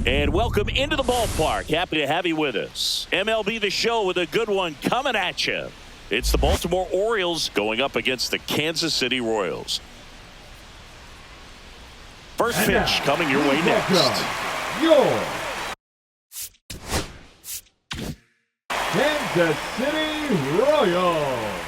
And welcome into the ballpark. Happy to have you with us. MLB The Show with a good one coming at you. It's the Baltimore Orioles going up against the Kansas City Royals. First pitch coming your way next. Your Kansas City Royals.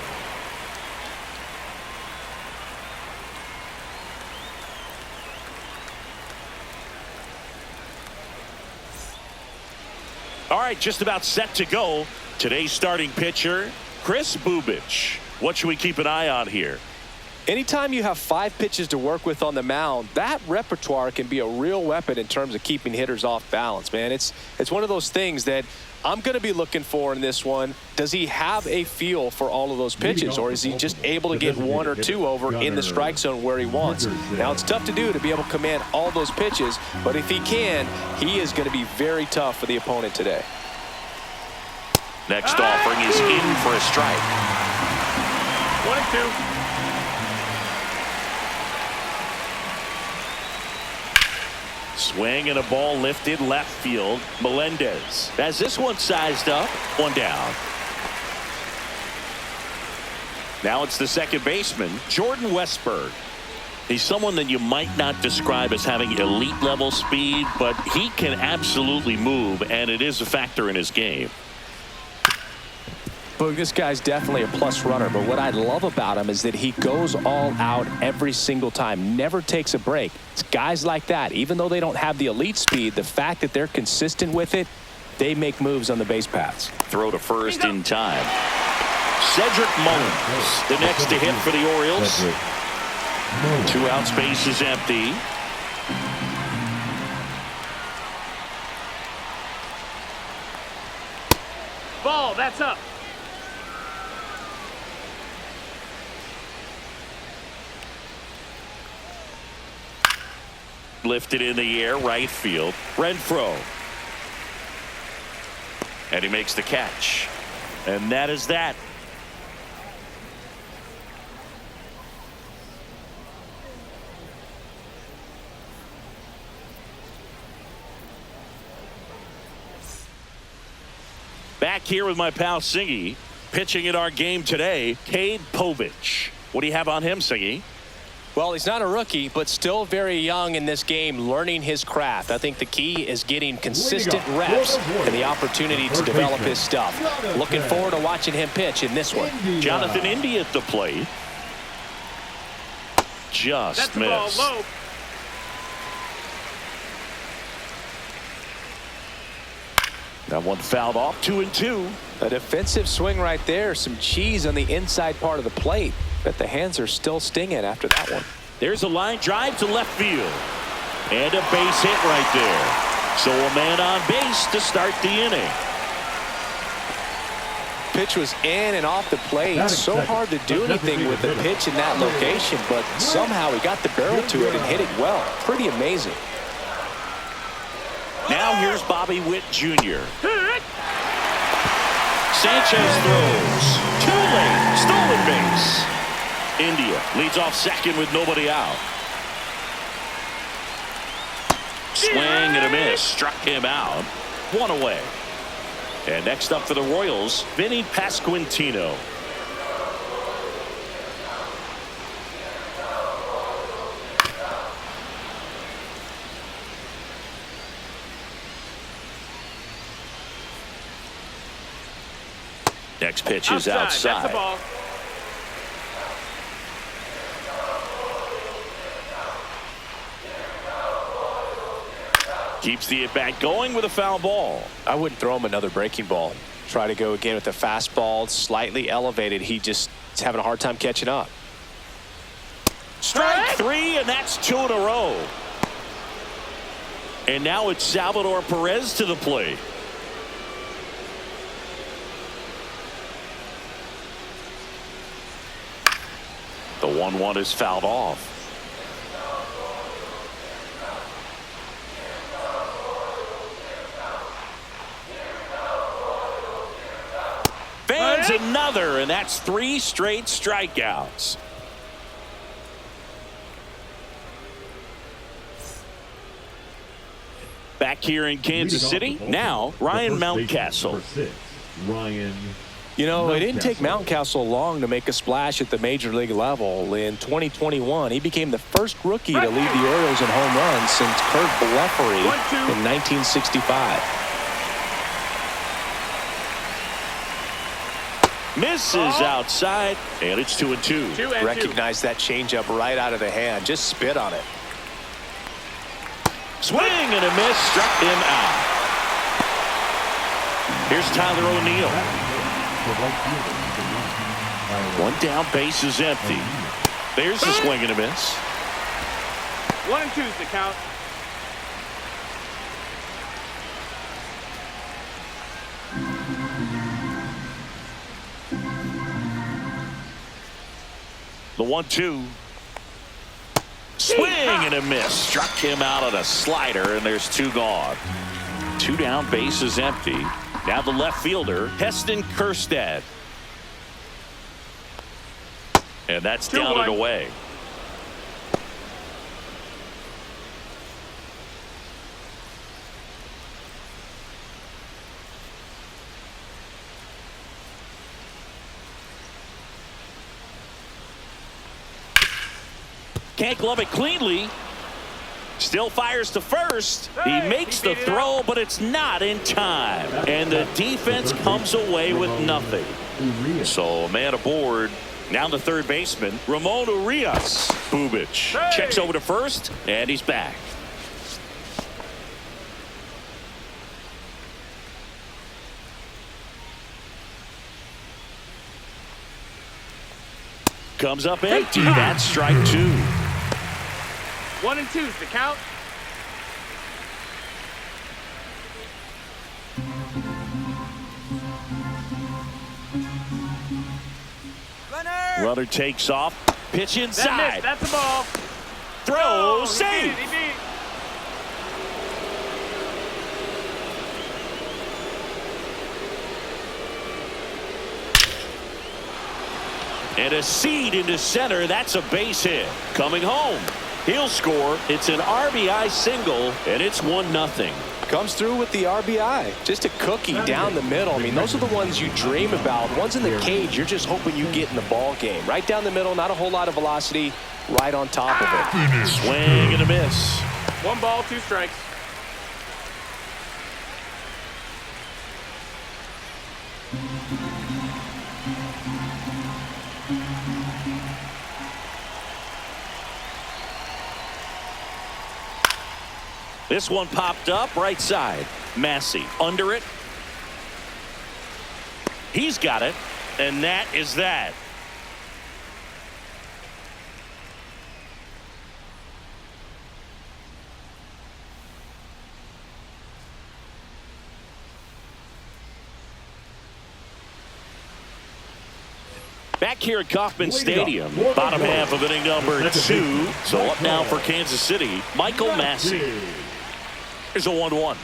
All right, just about set to go. Today's starting pitcher, Kris Bubic. What should we keep an eye on here? Anytime you have 5 pitches to work with on the mound, that repertoire can be a real weapon in terms of keeping hitters off balance, man. It's one of those things that I'm going to be looking for in this one. Does he have a feel for all of those pitches, or is he just able to get 1 or 2 over in the strike zone where he wants? Now, it's tough to do to be able to command all those pitches, but if he can, he is going to be very tough for the opponent today. Next offering is in for a strike. 1-2. Swing and a ball lifted left field. Melendez has this one sized up. 1 down. Now it's the second baseman, Jordan Westburg. He's someone that you might not describe as having elite level speed, but he can absolutely move, and it is a factor in his game. But this guy's definitely a plus runner, but what I love about him is that he goes all out every single time, never takes a break. It's guys like that, even though they don't have the elite speed, the fact that they're consistent with it, they make moves on the base paths. Throw to first in time. Cedric Mullins, the next to hit for the Orioles. 2 out, space is empty. Ball, that's up. Lifted in the air, right field. Renfroe. And he makes the catch. And that is that. Back here with my pal Singy. Pitching in our game today, Cade Povich. What do you have on him, Singy? Well, he's not a rookie, but still very young in this game, learning his craft. I think the key is getting consistent reps and the opportunity to develop his stuff. Looking forward to watching him pitch in this one. Jonathan Indy at the plate. Just missed. Low. That one fouled off. 2-2. A defensive swing right there. Some cheese on the inside part of the plate. But the hands are still stinging after that one. There's a line drive to left field. And a base hit right there. So a man on base to start the inning. Pitch was in and off the plate. So hard to do anything with the pitch in that location, but somehow he got the barrel to it and hit it well. Pretty amazing. Now here's Bobby Witt Jr. Sanchez throws. Too late. Stolen base. India leads off second with nobody out. Swing and a miss. Struck him out. 1 away. And next up for the Royals, Vinny Pasquantino. Next pitch is outside. That's the ball. Keeps the at-bat going with a foul ball. I wouldn't throw him another breaking ball. Try to go again with the fastball, slightly elevated. He just is having a hard time catching up. Strike 3, and that's 2 in a row. And now it's Salvador Perez to the plate. The 1-1 is fouled off. Fans another, and that's 3 straight strikeouts. Back here in Kansas City, now Ryan Mountcastle. Ryan. You know, it didn't take Mountcastle long to make a splash at the major league level. In 2021, he became the first rookie to lead the Orioles in home runs since Kurt Blefary in 1965. Misses outside, and it's 2-2. Recognize that changeup right out of the hand. Just spit on it. Swing and a miss, struck him out. Here's Tyler O'Neill. One down, base is empty. There's the swing and a miss. 1-2's the count. The 1-2. Swing and a miss. Struck him out on a slider, and there's 2 gone. 2 down, base is empty. Now the left fielder, Heston Kjerstad. And that's down and away. Can't glove it cleanly. Still fires to first. He makes the throw, but it's not in time. And the defense comes away with nothing. So a man aboard. Now the third baseman, Ramon Urias. Bubic checks over to first, and he's back. Comes up empty. That's strike 2. 1-2's the count. Runner takes off. Pitch inside. That's a ball. Throw, save. He beat. And a seed into center. That's a base hit. Coming home. He'll score. It's an RBI single, and it's 1-0. Comes through with the RBI. Just a cookie down the middle. I mean, those are the ones you dream about. Ones in the cage, you're just hoping you get in the ball game. Right down the middle, not a whole lot of velocity. Right on top of it. Swing and a miss. 1 ball, 2 strikes. This one popped up right side. Massey under it. He's got it, and that is that. Back here at Kauffman Stadium, bottom half of inning number 2. So up now for Kansas City, Michael Massey. Here's a 1-1.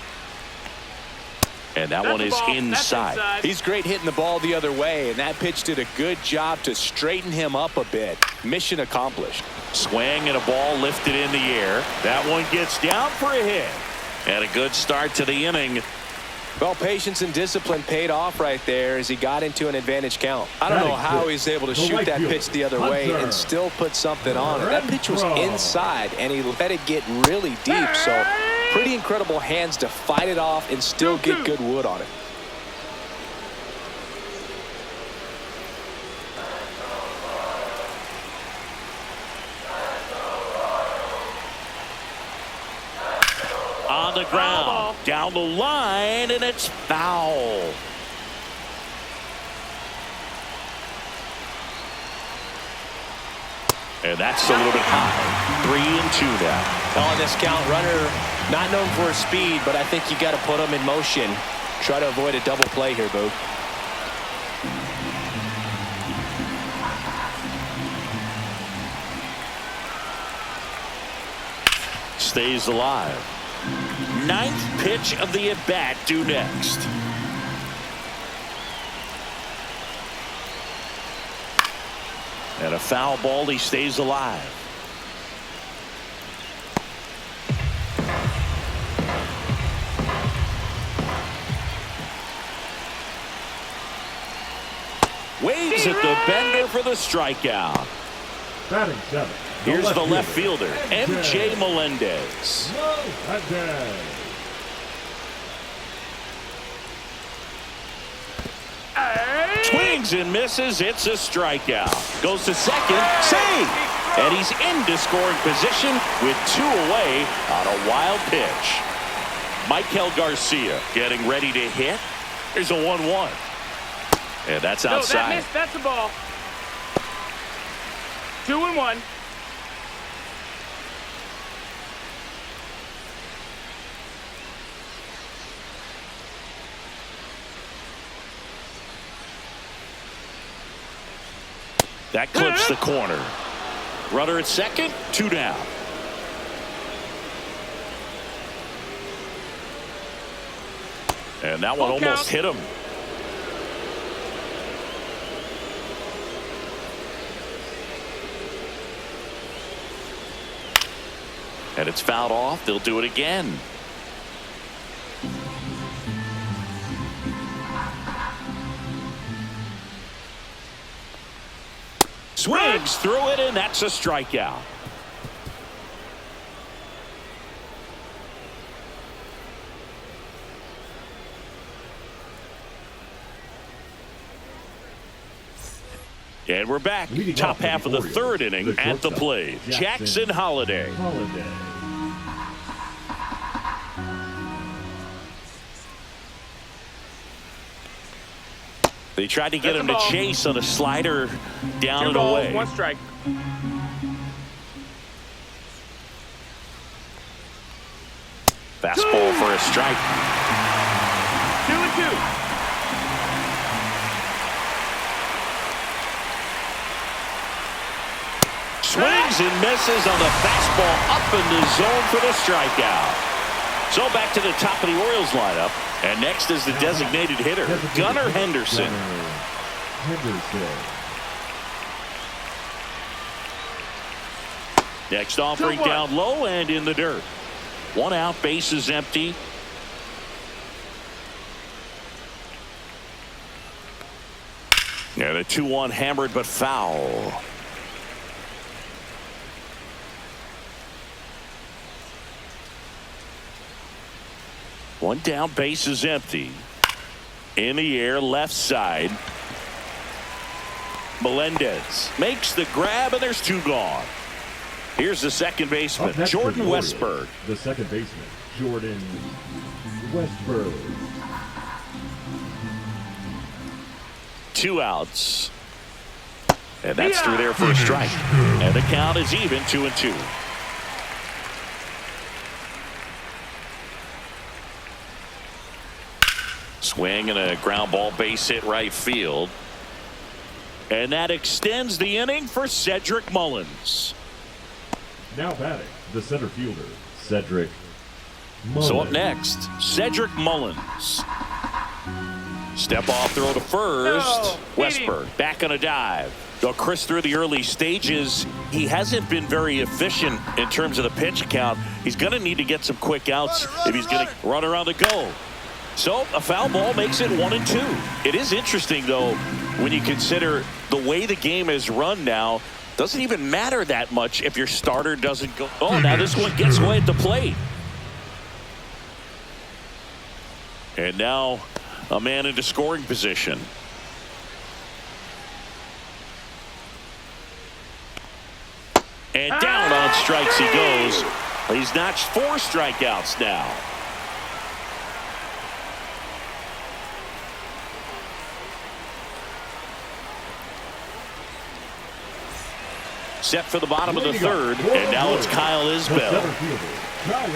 And that one is inside. He's great hitting the ball the other way, and that pitch did a good job to straighten him up a bit. Mission accomplished. Swing and a ball lifted in the air. That one gets down for a hit. And a good start to the inning. Well, patience and discipline paid off right there as he got into an advantage count. I don't know how he's able to shoot that pitch the other way and still put something on it. That pitch was inside, and he let it get really deep. So pretty incredible hands to fight it off and still get good wood on it. On the ground, down the line, and it's foul. And that's a little bit high. 3-2 now. On this count, runner not known for his speed, but I think you got to put him in motion. Try to avoid a double play here, Boog. Stays alive. 9th pitch of the at-bat due next. And a foul ball, he stays alive. it the bender for the strikeout. Batting seventh. Here's the left fielder, M.J. Melendez. Melendez. Swings and misses. It's a strikeout. Goes to second. Save. And he's into scoring position with 2 away on a wild pitch. Michael Garcia getting ready to hit. Here's a 1-1. And that's outside. No, that missed. That's a ball. 2-1. That clips the corner. Runner at second, 2 down. And that one almost hit him. And it's fouled off. They'll do it again. Swings through it, and that's a strikeout. And we're back. Top half of the third inning at the plate. Jackson Holliday. They tried to get him to chase on a slider down and away. 1 strike. Fastball for a strike. 2-2. Swings and misses on the fastball up in the zone for the strikeout. So back to the top of the Orioles lineup. And next is the designated hitter, Gunnar Henderson. Next offering down low and in the dirt. 1 out, base is empty. And a 2-1 hammered but foul. One down, base is empty. In the air, left side. Melendez makes the grab, and there's 2 gone. Here's the second baseman, Jordan Westburg. The second baseman, Jordan Westburg. 2 outs. And that's through there for a strike. And the count is even, 2-2. Swing and a ground ball, base hit right field. And that extends the inning for Cedric Mullins. Now batting, the center fielder, Cedric Mullins. So up next, Cedric Mullins. Step off throw to first. Westburg back on a dive. Though Chris, through the early stages, he hasn't been very efficient in terms of the pitch count. He's going to need to get some quick outs if he's going to run around the goal. So a foul ball makes it 1-2. It is interesting, though, when you consider the way the game is run now. Doesn't even matter that much if your starter doesn't go. Oh, now this one gets away at the plate. And now a man into scoring position. And down on strikes he goes. He's notched 4 strikeouts now. Set for the bottom of the third, and now it's Kyle Isbell. Kyle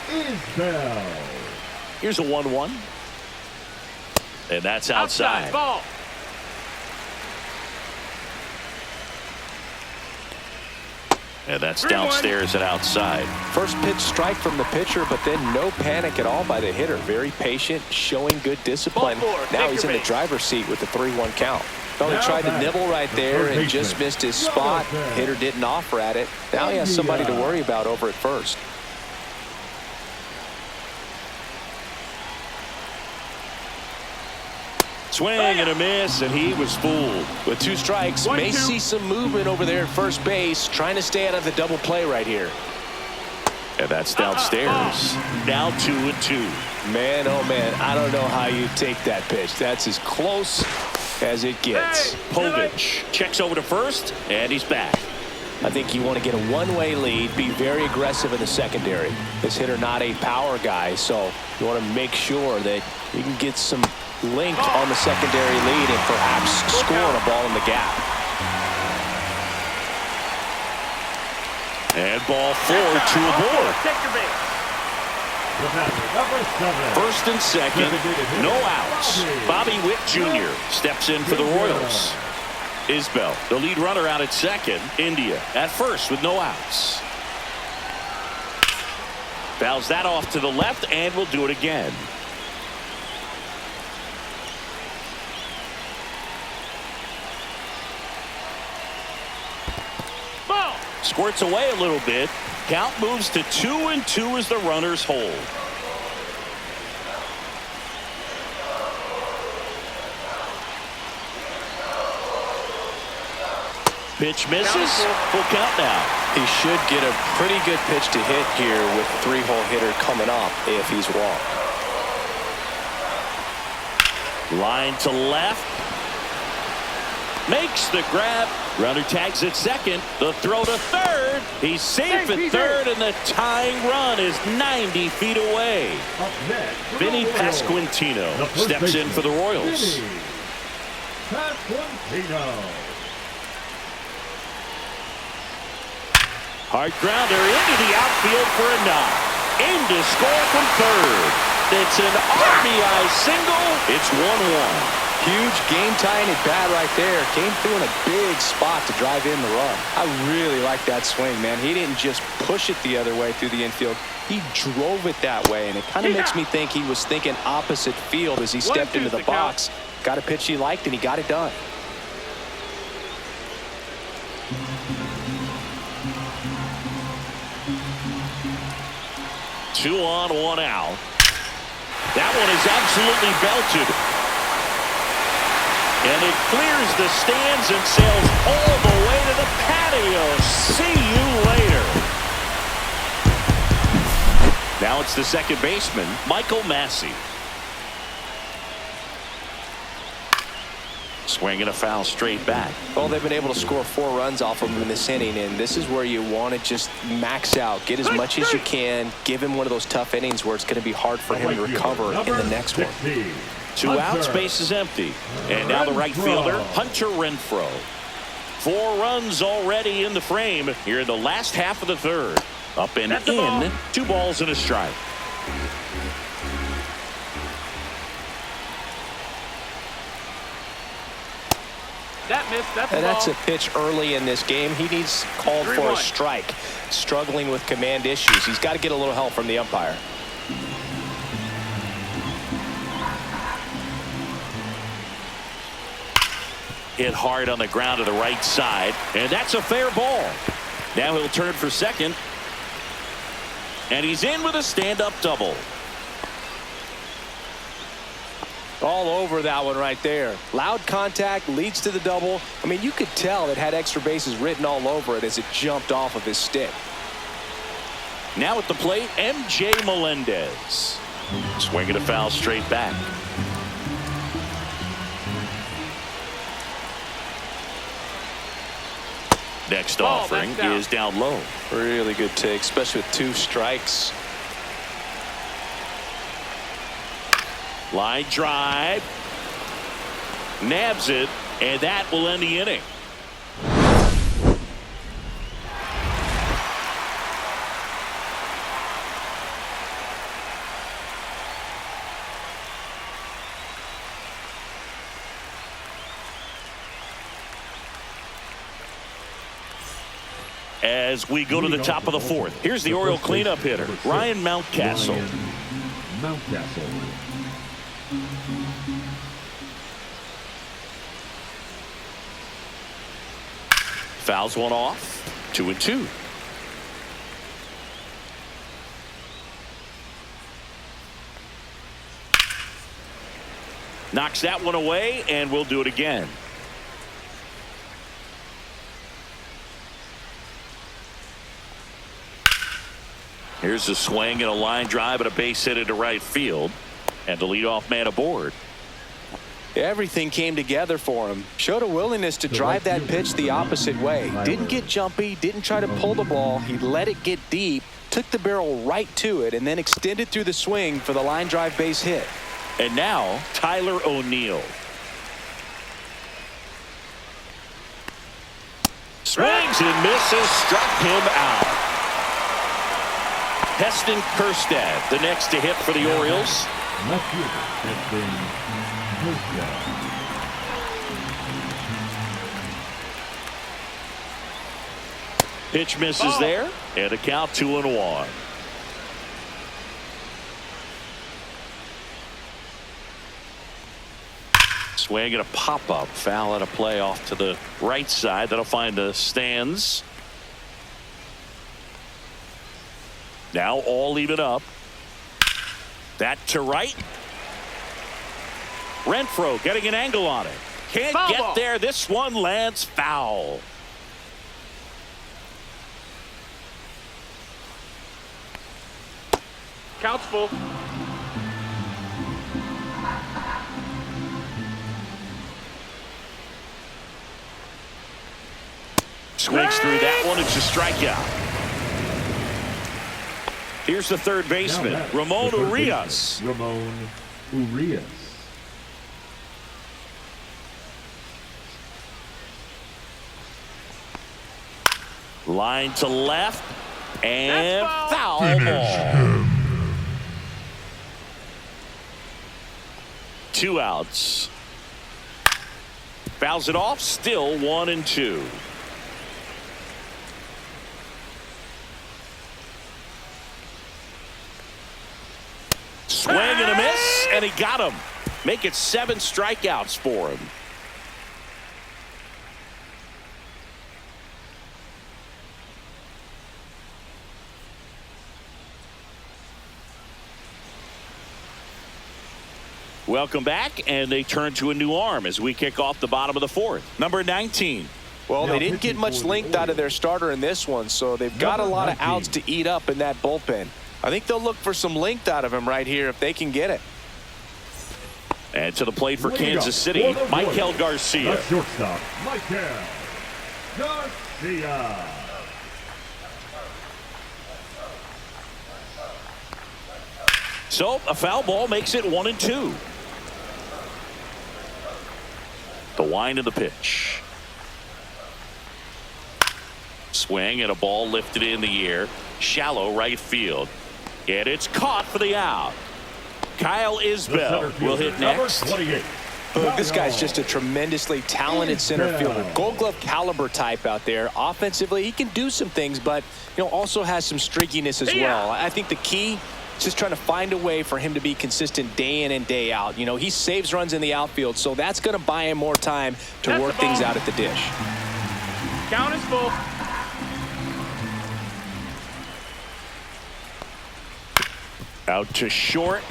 Isbell. Here's a 1-1. And that's outside. Ball. And that's downstairs and outside. First pitch strike from the pitcher, but then no panic at all by the hitter. Very patient, showing good discipline. Now he's in the driver's seat with the 3-1 count. Well, he tried to nibble right there and just missed his spot. Hitter didn't offer at it. Now he has somebody to worry about over at first. swing and a miss, and he was fooled. With 2 strikes, may see some movement over there at first base, trying to stay out of the double play right here. And that's downstairs. Now 2-2. Man, oh man, I don't know how you take that pitch. That's as close as it gets. Povich checks over to first, and he's back. I think you want to get a one-way lead, be very aggressive in the secondary. This hitter not a power guy, so you want to make sure that you can get some linked on the secondary lead and perhaps score a ball in the gap. And ball 4, 2 aboard. Take your base. Number 7. First and second, no outs. Bobby Witt Jr. steps in for the Royals. Isbell, the lead runner, out at second. India at first with no outs. Fouls that off to the left, and will do it again. Ball. Squirts away a little bit. Count moves to 2-2 as the runners hold. Pitch misses. Full count now. He should get a pretty good pitch to hit here with 3-hole hitter coming up if he's walked. Line to left. Makes the grab. Runner tags at second. The throw to third. He's safe at third, and the tying run is 90 feet away. Up next, Vinny Pasquantino steps in for the Royals. Vinny Pasquantino. Hard grounder into the outfield for a knock. In to score from third. It's an RBI single. It's 1-1. Huge game-tying at bat right there. Came through in a big spot to drive in the run. I really like that swing, man. He didn't just push it the other way through the infield. He drove it that way, and it kind of makes me think he was thinking opposite field as he stepped into the box. Got a pitch he liked, and he got it done. Two on, 1 out. That one is absolutely belted. And it clears the stands and sails all the way to the patio. See you later. Now it's the second baseman, Michael Massey. Swinging a foul straight back. Well, they've been able to score 4 runs off of him in this inning, and this is where you want to just max out, get as much as you can, give him one of those tough innings where it's going to be hard for him to recover in the next one. 2 outs, base is empty. And now the right fielder, Hunter Renfroe. 4 runs already in the frame here in the last half of the third. Up and in, 2 balls and a strike. That missed. That's And that's a pitch early in this game. He needs called for a strike. Struggling with command issues. He's got to get a little help from the umpire. Hit hard on the ground to the right side, and that's a fair ball. Now he'll turn for second, and he's in with a stand-up double. All over that one right there. Loud contact leads to the double. I mean, you could tell it had extra bases written all over it as it jumped off of his stick. Now at the plate, M.J. Melendez. Swinging a foul straight back. Next offering is down low. Really good take, especially with 2 strikes. Line drive. Nabs it, and that will end the inning. As we go to the top of the 4th, here's the Oriole cleanup hitter, Ryan Mountcastle. Mountcastle. Fouls one off. 2-2. Knocks that one away, and we'll do it again. Here's a swing and a line drive and a base hit into right field. And the leadoff man aboard. Everything came together for him. Showed a willingness to drive that pitch the opposite way. Didn't get jumpy, didn't try to pull the ball. He let it get deep, took the barrel right to it, and then extended through the swing for the line drive base hit. And now, Tyler O'Neill. Swings and misses, struck him out. Heston Kjerstad, the next to hit for the Orioles. Left fielder, Heston Kjerstad. Pitch misses there, and a count 2-1. Swing and a pop-up, foul at a play off to the right side. That'll find the stands. Now all even up. That to right. Renfroe getting an angle on it. Can't Foul get ball. there. This one lands foul. Count's full. Swings through that one. It's a strikeout. Here's the third baseman, Now Ramon the third Urias. baseman, Ramon Urias. Line to left. And That's foul ball. 2 outs. Fouls it off. Still 1-2. Swing and a miss, and he got him. Make it 7 strikeouts for him. Welcome back, and they turn to a new arm as we kick off the bottom of the 4th. Number 19. Well, Now they didn't get pitching much for the length out of their Orioles. starter in this one, so they've got a Number lot of 19. outs to eat up in that bullpen. I think they'll look for some length out of him right here if they can get it. And to the plate for Leading Kansas up City, for the Michael Royals, Garcia. The shortstop, Michael Garcia. So a foul ball makes it 1-2. The wind of the pitch. Swing and a ball lifted in the air. Shallow right field. And it's caught for the out. Kyle The center Isbell will fielder, hit number next. 28. This guy's just a tremendously talented center fielder. Gold Glove caliber type out there. Offensively, he can do some things, but also has some streakiness as well. I think the key is just trying to find a way for him to be consistent day in and day out. He saves runs in the outfield, so that's going to buy him more time to That's work the ball. things out at the dish. Count is full. Out to short.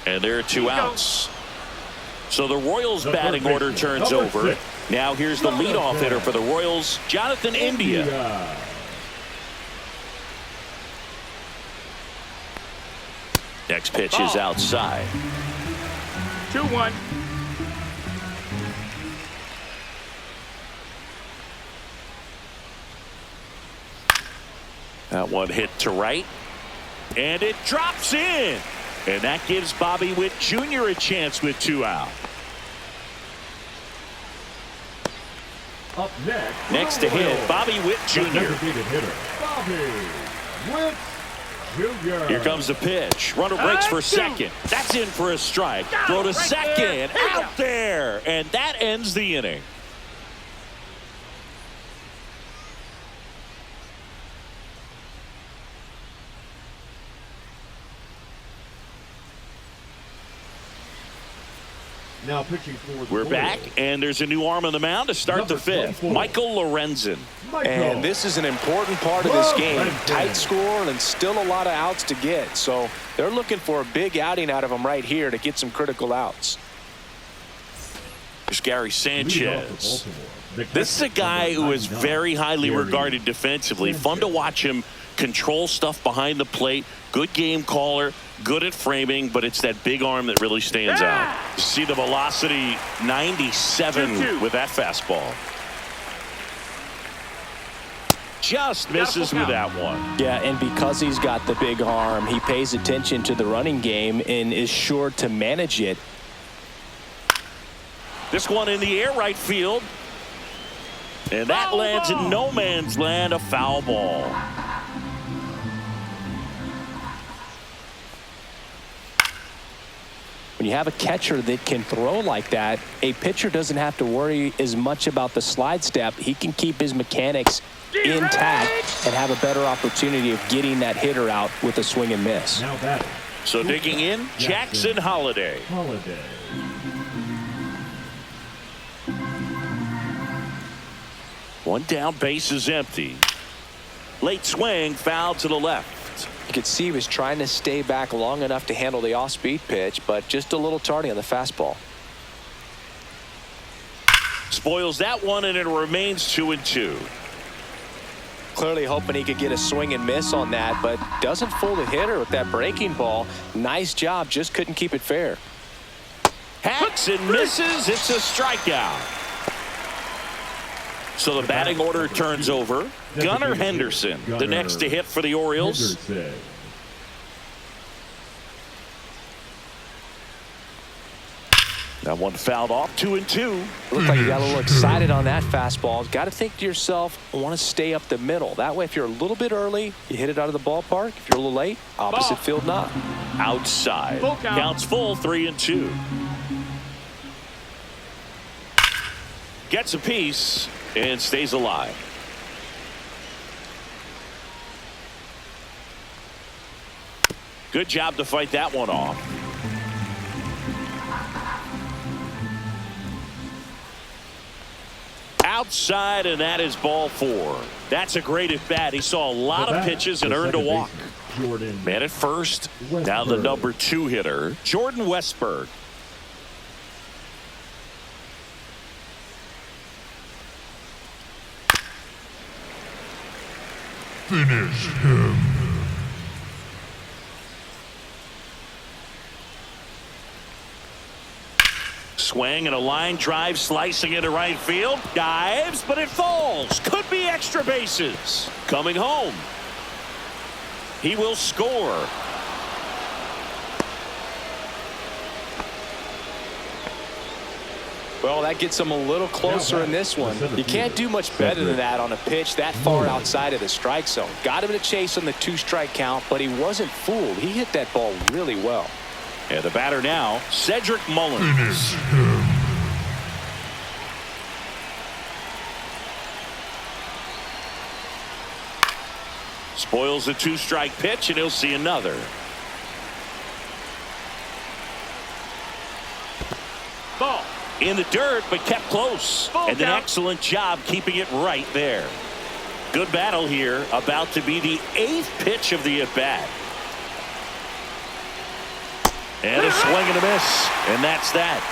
And there are 2 go. outs. So the Royals The batting third order baseman, turns number over. 6. Now here's the leadoff hitter for the Royals, Jonathan India. Next pitch is Ball. outside. 2-1. That one hit to right. And it drops in. And that gives Bobby Witt Jr. a chance with 2 out. Up next, Next the to hit, Royals, Bobby Witt the Jr. designated hitter, Bobby Witt Jr. Here comes the pitch. Runner breaks for second. That's in for a strike. Throw to Right second. there. Out there. And that ends the inning. Now pitching for the We're back, Orioles. and there's a new arm on the mound to start Number the fifth. 24. Michael Lorenzen. And this is an important part of this game. Tight score and still a lot of outs to get. So they're looking for a big outing out of him right here to get some critical outs. There's Gary Sanchez. This is a guy who is very highly Gary regarded defensively. Fun to watch him control stuff behind the plate. Good game caller. Good at framing, but it's that big arm that really stands out. You see the velocity 97 with that fastball. Just misses with that one. Yeah, and because he's got the big arm, he pays attention to the running game and is sure to manage it. This one in the air right field. And that lands in no man's land, a foul ball. When you have a catcher that can throw like that, a pitcher doesn't have to worry as much about the slide step. He can keep his mechanics intact and have a better opportunity of getting that hitter out with a swing and miss. Now batting. So digging in, Jackson Holiday. One down, base is empty. Late swing, foul to the left. You could see he was trying to stay back long enough to handle the off-speed pitch, but just a little tardy on the fastball. Spoils that one, and it remains 2-2. Clearly hoping he could get a swing and miss on that, but doesn't fool the hitter with that breaking ball. Nice job, just couldn't keep it fair. Hacks and misses. It's a strikeout. So the batting order turns over. Gunnar Henderson, the next to hit for the Orioles. That one fouled off, 2-2. Looked like you got a little excited on that fastball. Got to think to yourself, I want to stay up the middle. That way, if you're a little bit early, you hit it out of the ballpark. If you're a little late, opposite field knock. Outside. Full count. Counts full, 3-2. Gets a piece and stays alive. Good job to fight that one off. Outside, and that is ball 4. That's a great at bat. He saw a lot of pitches and earned a walk. Man at first. Now the number 2 hitter, Jordan Westberg. Finish him. Swing and a line drive slicing into right field. Dives, but it falls. Could be extra bases. Coming home. He will score. Well, that gets him a little closer in this one. You can't do much better than that on a pitch that far outside of the strike zone. Got him to chase on the 2-strike count, but he wasn't fooled. He hit that ball really well. And the batter now, Cedric Mullins. Spoils the 2-strike pitch, and he'll see another. Ball. In the dirt, but kept close. And an excellent job keeping it right there. Good battle here. About to be the 8th pitch of the at-bat. And a swing and a miss. And that's that.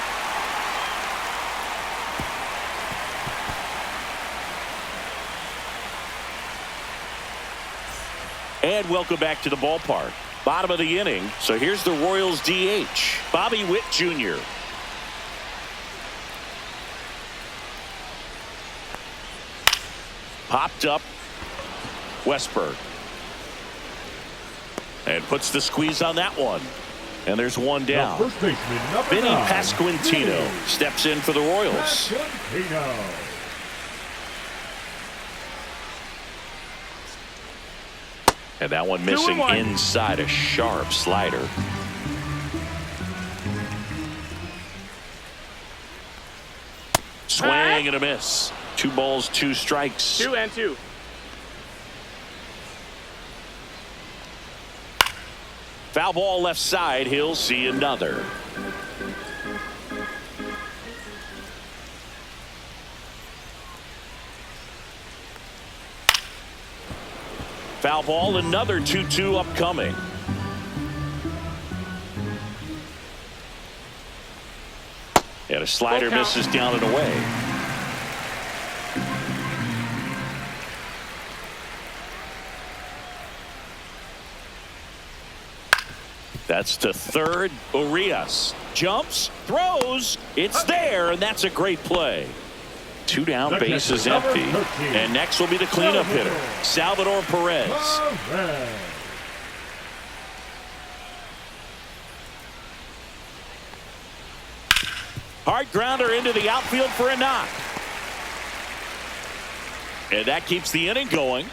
And welcome back to the ballpark. Bottom of the inning. So here's the Royals DH, Bobby Witt Jr. Popped up Westberg. And puts the squeeze on that one. And there's one down. First baseman, number Vinny 9, Pasquantino steps in for the Royals. Pasquantino. And that one missing inside, a sharp slider. Swing and a miss. 2 balls, 2 strikes. 2-2. Foul ball left side. He'll see another. Foul ball, another 2-2 upcoming. And a slider misses down and away. That's to third. Orioles jumps, throws. It's there, and that's a great play. 2 down, base is empty. And next will be the cleanup hitter, Salvador Perez. Hard grounder into the outfield for a knock. And that keeps the inning going.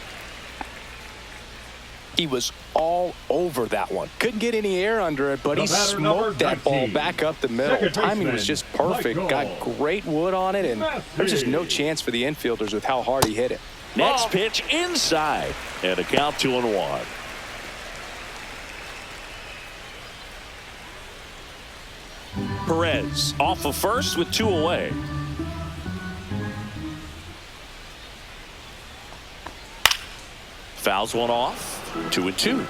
He was all over that one. Couldn't get any air under it, but he smoked that ball back up the middle. Timing was just perfect. Got great wood on it, and there's just no chance for the infielders with how hard he hit it. Next pitch inside, and a count 2-1. Perez off of first with 2 away. Fouls one off. 2-2.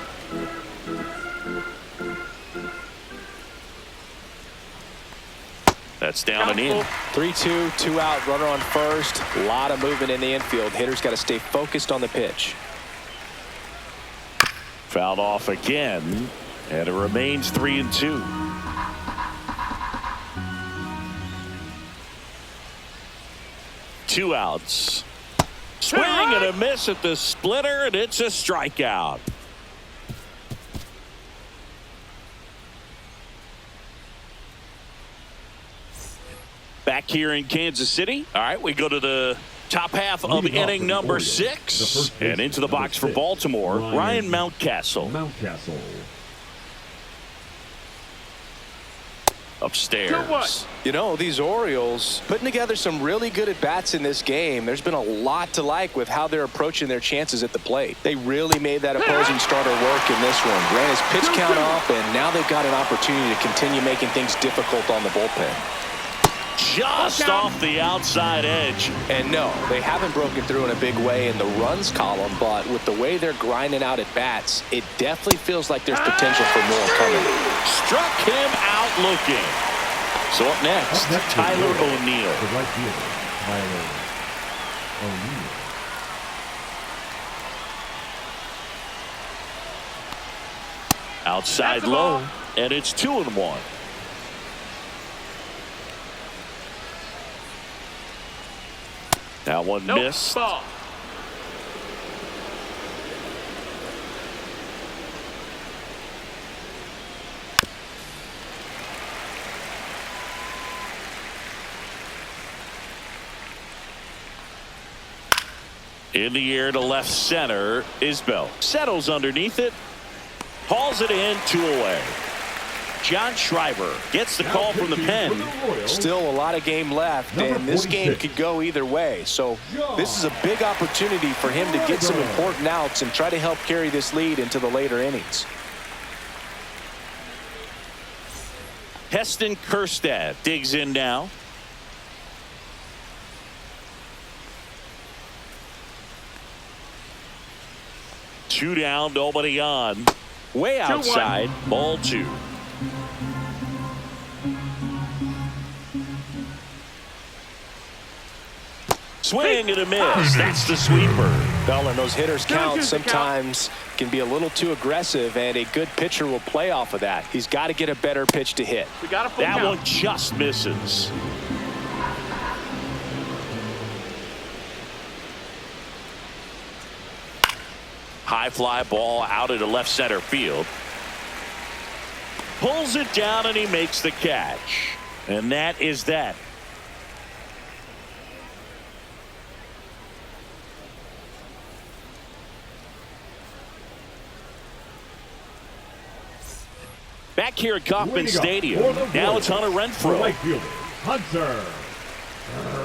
That's down and in. 3-2, 2 out, runner on first. A lot of movement in the infield. Hitters got to stay focused on the pitch. Fouled off again, and it remains 3-2. Two outs. Swing and a miss at the splitter, and it's a strikeout. Back here in Kansas City. All right, we go to the top half of inning number 6. And into the box for Baltimore, Ryan Mountcastle. Upstairs. You know, these Orioles putting together some really good at-bats in this game. There's been a lot to like with how they're approaching their chances at the plate. They really made that opposing starter work in this one. Ran his pitch count up, and now they've got an opportunity to continue making things difficult on the bullpen. Just off the outside edge. And no, they haven't broken through in a big way in the runs column, but with the way they're grinding out at bats, it definitely feels like there's potential for more coming. Struck him out looking. So up next, Tyler O'Neill. Outside low, and it's 2-1. That one missed. Ball. In the air to left center, Isbell settles underneath it, hauls it in, 2 away. John Schreiber gets the call from the pen. Still a lot of game left, and this game could go either way. So this is a big opportunity for him to get some important outs and try to help carry this lead into the later innings. Heston Kjerstad digs in now. Two down, nobody on. Way outside, ball 2. Swing and a miss. That's the sweeper. Well, and those hitters count sometimes can be a little too aggressive, and a good pitcher will play off of that. He's got to get a better pitch to hit. That one just misses. High fly ball out into left center field. Pulls it down and he makes the catch. And that is that. Back here at Kauffman Stadium. Now it's Hunter Renfroe. Right fielder, Hunter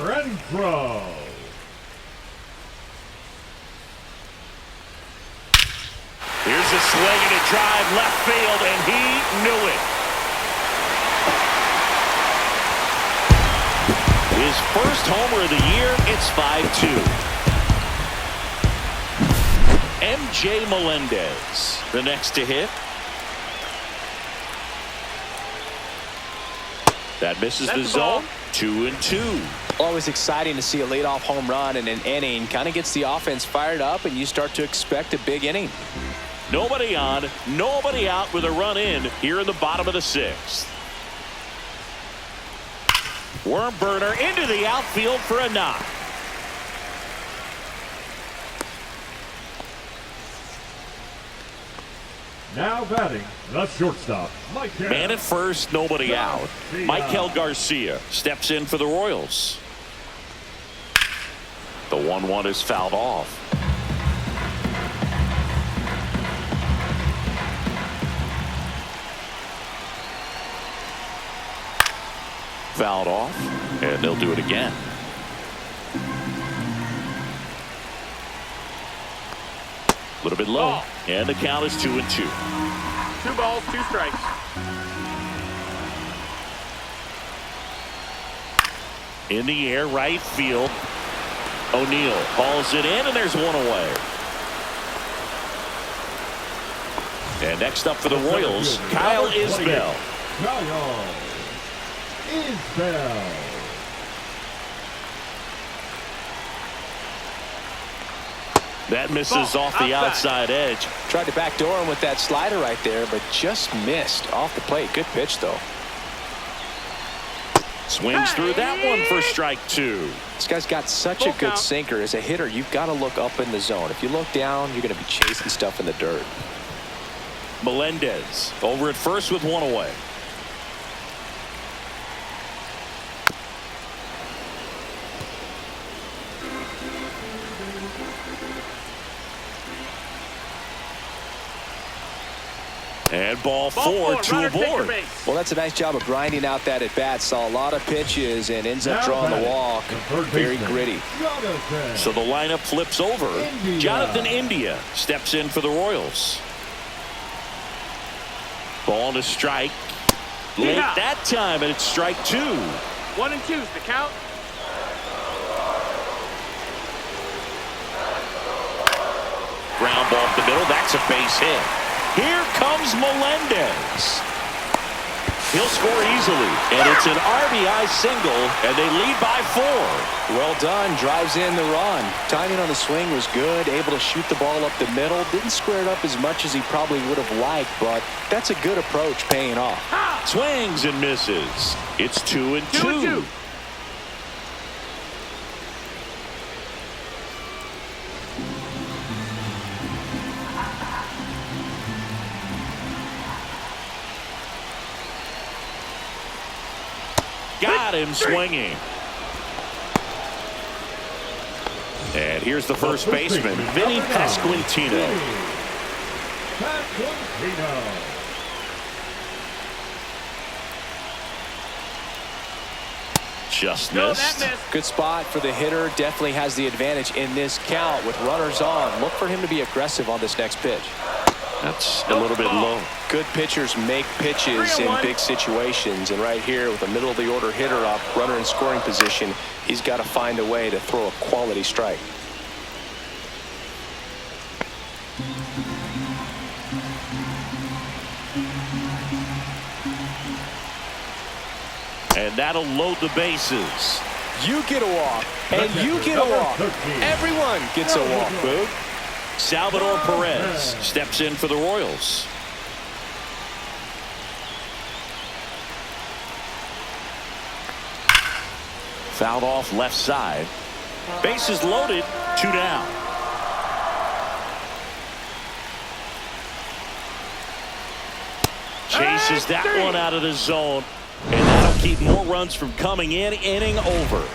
Renfroe. Here's a swing and a drive left field, and he knew it. His first homer of the year, it's 5-2. MJ Melendez, the next to hit. That misses the zone. 2-2. Always exciting to see a leadoff home run in an inning. Kind of gets the offense fired up, and you start to expect a big inning. Nobody on, nobody out with a run in here in the bottom of the sixth. Worm burner into the outfield for a knock. Now batting, the shortstop, Michael. Man at first, nobody out. Michael Garcia steps in for the Royals. The 1-1 is fouled off. Fouled off, and they'll do it again. A little bit low, and the count is 2-2. 2 balls, 2 strikes. In the air, right field. O'Neill hauls it in, and there's one away. And next up for the Royals, Kyle Isbell. Kyle Isbell. That misses off the outside edge. Tried to backdoor him with that slider right there, but just missed off the plate. Good pitch, though. Swings through that one for strike 2. This guy's got such a good sinker. As a hitter, you've got to look up in the zone. If you look down, you're going to be chasing stuff in the dirt. Melendez over at first with one away. And ball four, 2 aboard. Well, that's a nice job of grinding out that at bat. Saw a lot of pitches and ends up drawing the walk. Very gritty. So the lineup flips over. Jonathan India steps in for the Royals. Ball to strike. Late that time, and it's strike 2. 1 and 2's the count. Ground ball up the middle. That's a base hit. Here comes Melendez. He'll score easily, and it's an RBI single, and they lead by 4. Well done. Drives in the run. Timing on the swing was good. Able to shoot the ball up the middle. Didn't square it up as much as he probably would have liked, but that's a good approach paying off. Swings and misses. It's 2-2. 2-2. Got him swinging. And here's the first baseman, Vinny Pasquantino. Just missed. Good spot for the hitter. Definitely has the advantage in this count with runners on. Look for him to be aggressive on this next pitch. That's a little bit low. Good pitchers make pitches in big situations, and right here with a middle of the order hitter up, runner in scoring position, he's got to find a way to throw a quality strike. And that'll load the bases. You get a walk, and you get a walk. Everyone gets a walk, Boog. Salvador Perez steps in for the Royals. Fouled off left side. Bases loaded, 2 down. Chases that one out of the zone, and that'll keep more runs from coming in. Inning over.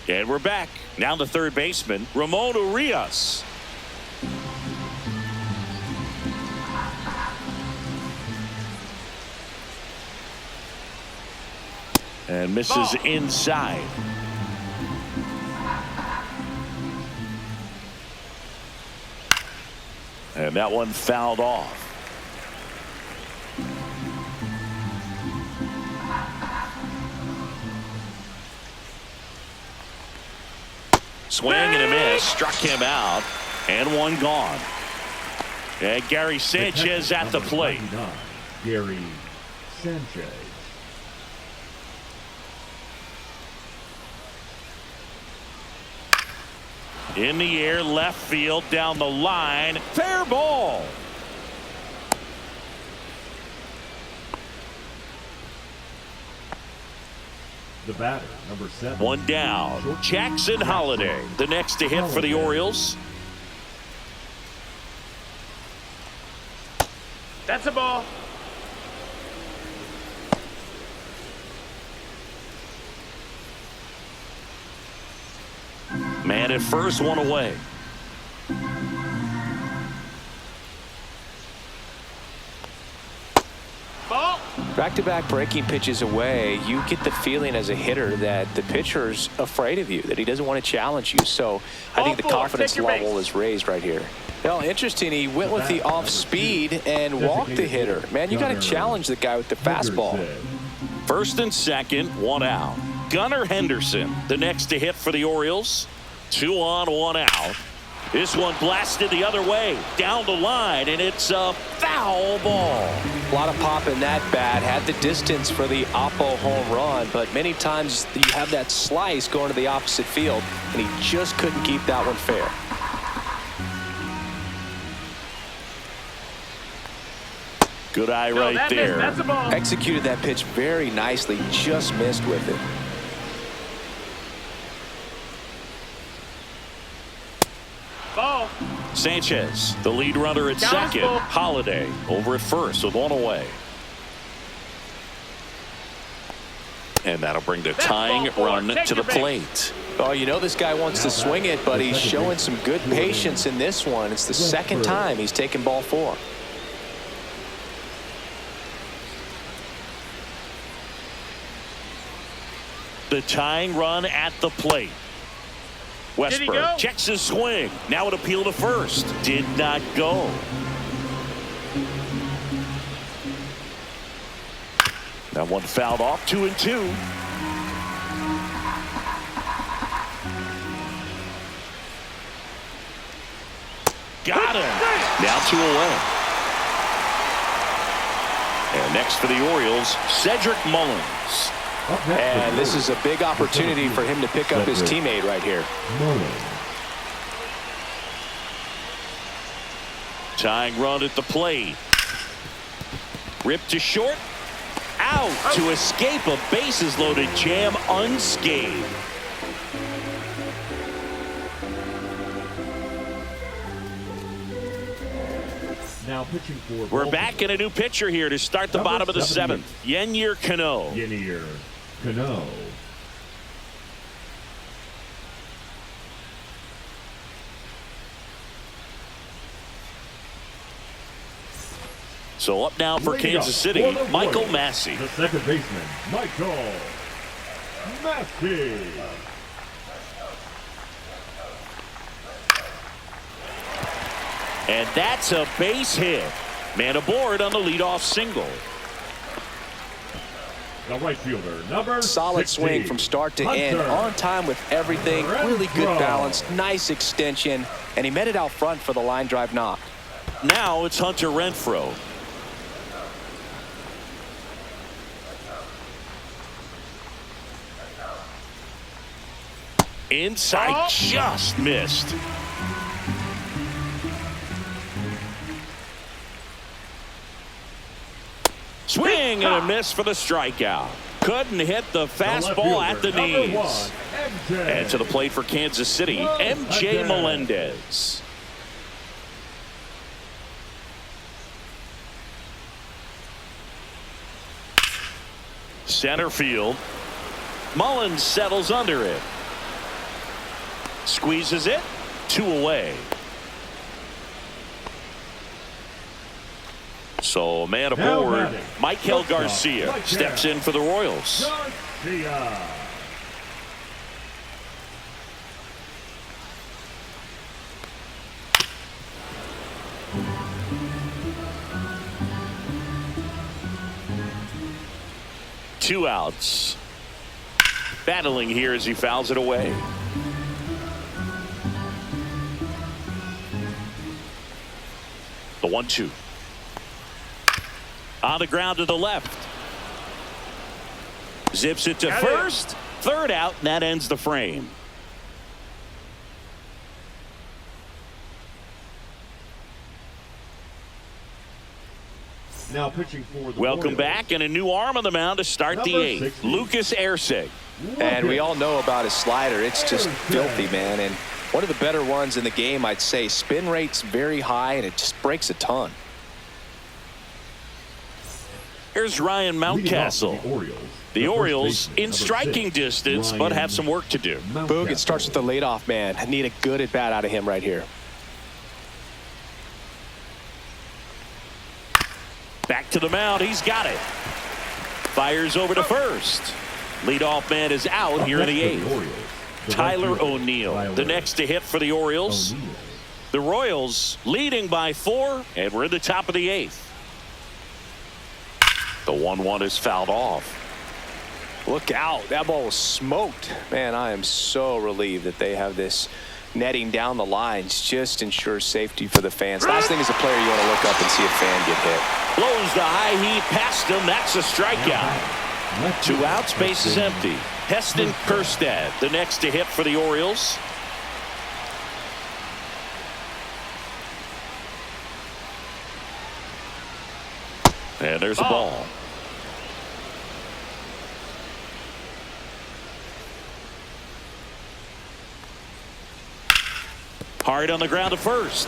And we're back. Now the third baseman, Ramon Urias. And misses inside. And that one fouled off. Swing and a miss. Struck him out. And one gone. And Gary Sanchez at the plate. Gary Sanchez. In the air, left field, down the line. Fair ball. The batter, number 7. One down. Jackson Holiday, the next to hit for the Orioles. That's a ball. Man at first, one away. Ball. Back-to-back breaking pitches away, you get the feeling as a hitter that the pitcher's afraid of you, that he doesn't want to challenge you. So I think the confidence level is raised right here. Well, interesting, he went with the off speed and walked the hitter. Man, you got to challenge the guy with the fastball. First and second, one out. Gunnar Henderson, the next to hit for the Orioles. 2 on, 1 out. This one blasted the other way, down the line, and it's a foul ball. A lot of pop in that bat. Had the distance for the Oppo home run, but many times you have that slice going to the opposite field, and he just couldn't keep that one fair. Good eye right there. That's a ball. Executed that pitch very nicely, just missed with it. Ball. Sanchez, the lead runner at second. Holiday over at first with one away. And that'll bring the tying run to the plate. Oh, you know this guy wants to swing it, but he's showing some good patience in this one. It's the second time he's taken ball 4. The tying run at the plate. Westberg checks his swing. Now an appeal to first. Did not go. That one fouled off. 2-2. Got him. Now 2 away. And next for the Orioles, Cedric Mullins. And this is a big opportunity for him to pick up his teammate right here. Tying run at the plate. Ripped to short. Out to escape a bases loaded jam unscathed. Now pitching for. We're back in a new pitcher here to start the bottom of the 7th. Yennier Cano. Yennier Cano. So up now for Kansas City, Michael Massey. The second baseman, Michael Massey. And that's a base hit. Man aboard on the leadoff single. The right fielder, number Solid 60, swing from start to end. On time with everything. Really good balance. Nice extension. And he met it out front for the line drive knock. Now it's Hunter Renfroe. Inside, just missed. Swing and a miss for the strikeout. Couldn't hit the fastball at the knees. And to the plate for Kansas City, MJ Melendez. Center field. Mullins settles under it. Squeezes it. 2 away. So a man aboard. Michael Garcia steps in for the Royals. 2 outs. Battling here as he fouls it away. The 1-2. On the ground to the left. Zips it to first. Third out, and that ends the frame. Now pitching for the Welcome Orioles. back, and a new arm on the mound to start the Number 8th. 16. Lucas Ersig. And we all know about his slider. It's just filthy, man. And one of the better ones in the game, I'd say. Spin rate's very high, and it just breaks a ton. Here's Ryan Mountcastle. The Orioles in striking distance, but have some work to do. Boog, it starts with the leadoff man. I need a good at bat out of him right here. Back to the mound. He's got it. Fires over to first. Leadoff man is out here in the 8th. Tyler O'Neill, the next to hit for the Orioles. The Royals leading by 4, and we're in the top of the 8th. The 1-1 is fouled off. Look out. That ball was smoked. Man, I am so relieved that they have this netting down the lines. Just ensures safety for the fans. Last thing as a player, you want to look up and see a fan get hit. Blows the high heat past him. That's a strikeout. 2 outs, base is empty. Heston Kjerstad, the next to hit for the Orioles. And there's a ball. Hard on the ground to first.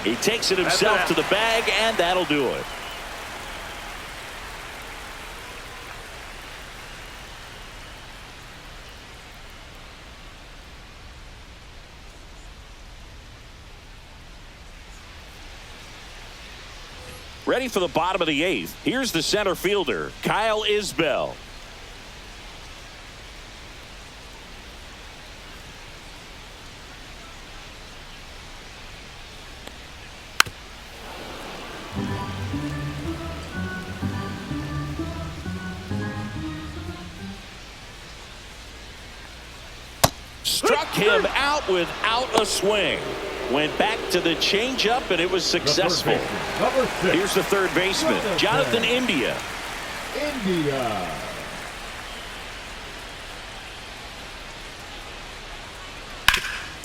He takes it himself to the bag, and that'll do it. Ready for the bottom of the 8th. Here's the center fielder, Kyle Isbell. Struck him out without a swing. Went back to the changeup, and it was successful. Here's the third baseman, Jonathan India.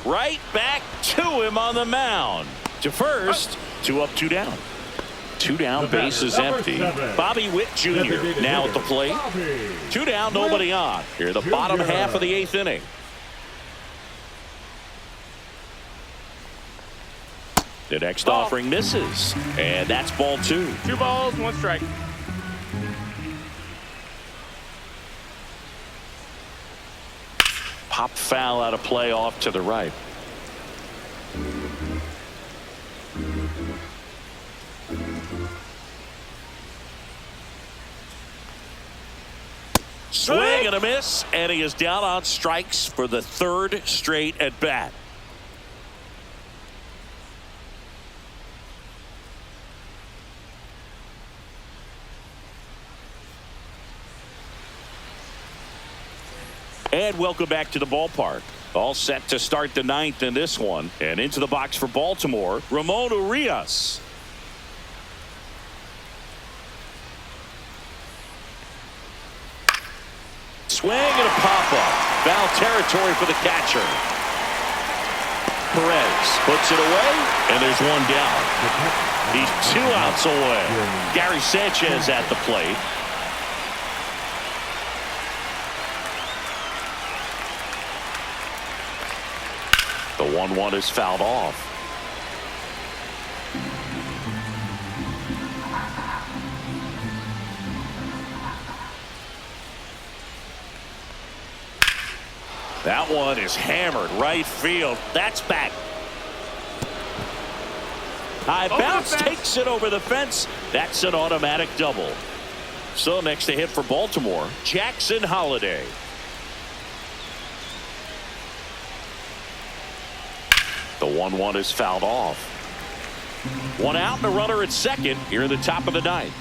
Right back to him on the mound. To first, 2 up, 2 down. 2 down, base is empty. Bobby Witt Jr. now at the plate. 2 down, nobody on. Here the bottom half of the 8th inning. The next offering misses, and that's ball 2. 2 balls, 1 strike. Pop foul out of play off to the right. Swing and a miss, and he is down on strikes for the 3rd straight at bat. And welcome back to the ballpark. All set to start the 9th in this one. And into the box for Baltimore, Ramon Urias. Swing and a pop-up. Foul territory for the catcher. Perez puts it away, and there's 1 down. He's 2 outs away. Gary Sanchez at the plate. The 1-1 is fouled off. That one is hammered right field. That's back. High bounce takes it over the fence. That's an automatic double. So next to hit for Baltimore, Jackson Holliday. The 1-1 is fouled off. 1 out and a runner at second here in the top of the 9th.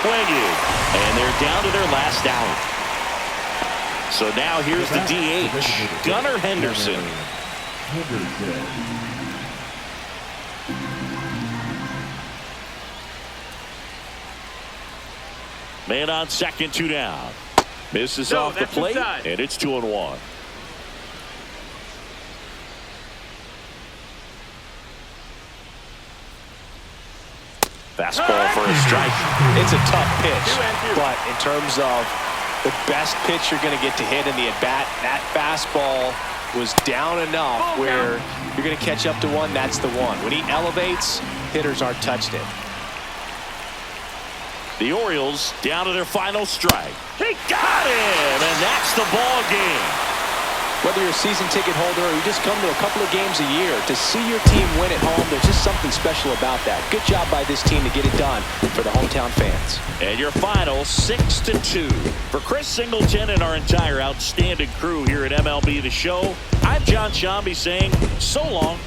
swinging. And they're down to their last out. So now here's the DH, Gunnar Henderson. Man on second, 2 down. Misses No, off the that's plate, inside. and it's 2-1. Fastball for a strike. It's a tough pitch, 2-2. but in terms of the best pitch you're going to get to hit in the at-bat, that fastball was down enough where you're going to catch up to one. That's the one. When he elevates, hitters aren't touched it. The Orioles down to their final strike. He got him, and that's the ball game. Whether you're a season ticket holder or you just come to a couple of games a year, to see your team win at home, there's just something special about that. Good job by this team to get it done for the hometown fans. And your final 6-2. For Chris Singleton and our entire outstanding crew here at MLB The Show, I'm John Shambi saying so long.